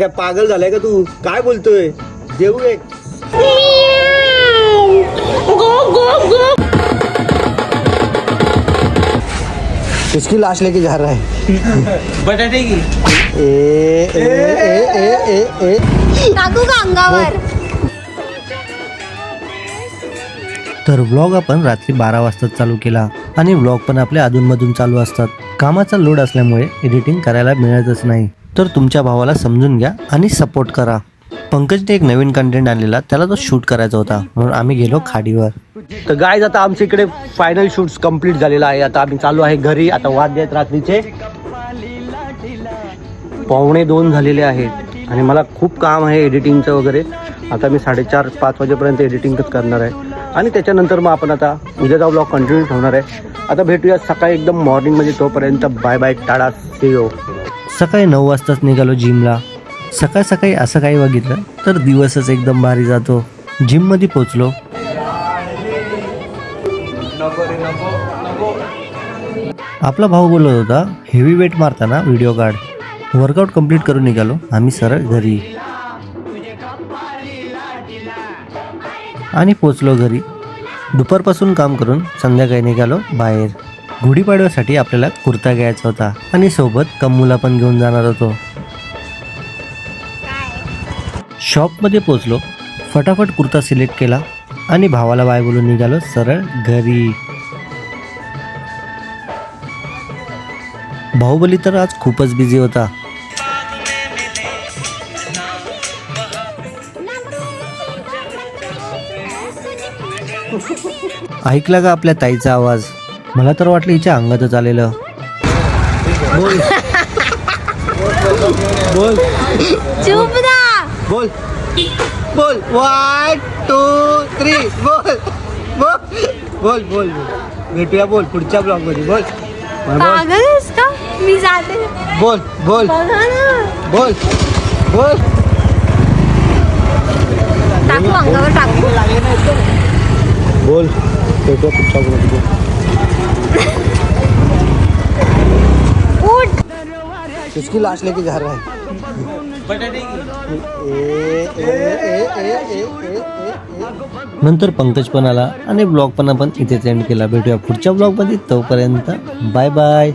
काय पागल झालाय का तू? काय बोलतोय? देऊ एक किसकी लाश लेके जा रहा है? बटाटे की ए ए ए ए ए ए टाकू का अंगावर? तर व्लॉग आपण रात्री 12 वाजता चालू केला आणि व्लॉग पण आपले अधूनमधून चालू असतात. कामाचा लोड असल्यामुळे एडिटिंग करायला मिळतच नाही. तर तुमच्या भावाला समजून घ्या आणि सपोर्ट करा. पंकजने एक नवीन कंटेंट आणलेला, त्याला तो शूट करायचा होता म्हणून आम्ही गेलो खाडीवर. तर गाईज आता आमच्या इकडे फायनल शूट्स कंप्लीट झालेला आहे. आता आम्ही चालू आहे घरी. आता वाजले आहेत रात्रीचे 1:45 झालेले आहेत आणि मला खूप काम आहे एडिटिंगचं वगैरे. आता मी 4:30-5 वाजेपर्यंत एडिटिंगच करणार आहे आणि त्याच्यानंतर मग आपण आता उद्याचा ब्लॉग कंटिन्यू ठेवणार आहे. आता भेटूया सकाळी एकदम मॉर्निंगमध्ये. तोपर्यंत bye bye, tata, see you. सकाळी 9 वाजताच निघालो जिमला. सकाळ सकाळी असं काही बघितलं तर दिवसच एकदम भारी जातो. जिममध्ये पोचलो. आपला भाऊ बोलत होता हेवी वेट मारताना व्हिडिओ काढ. वर्कआउट कंप्लीट करून निघालो आम्ही सरळ घरी आणि पोचलो घरी. दुपारपासून काम करून संध्याकाळी निघालो बाहेर. गुढीपाडव्यासाठी आपल्याला कुर्ता घ्यायचा होता आणि सोबत कम्मूला पण घेऊन जाणार होतो. शॉपमध्ये पोचलो. फटाफट कुर्ता सिलेक्ट केला आणि भावाला बाय बोलून निघालो सरळ घरी. बाहुबली तर आज खूपच बिझी होता. ऐकला का आपल्या ताईचा आवाज? मला तर वाटलं हिच्या अंगातच आलेलं. बोल बोल चुप ना. बोल बोल 1 2 3 बोल बोल बोल बोल. भेटूया बोल पुढच्या ब्लॉग मध्ये. बोल बोल पागल आहेस का? मी जाते. बोल बोल बघा ना. बोल बोल. टाकू अंगावर टाकू. बोल भेटूया पुढच्या ब्लॉग मध्ये. उठ. किसकी लाश लेके जा रहा है? बटाटे की ए ए ए ए ए ए ए. नंतर पंकज पण आला आणि ब्लॉग पण आपण इथेच एंड केला. भेटूया पुढच्या ब्लॉगमध्ये. तोपर्यंत बाय बाय.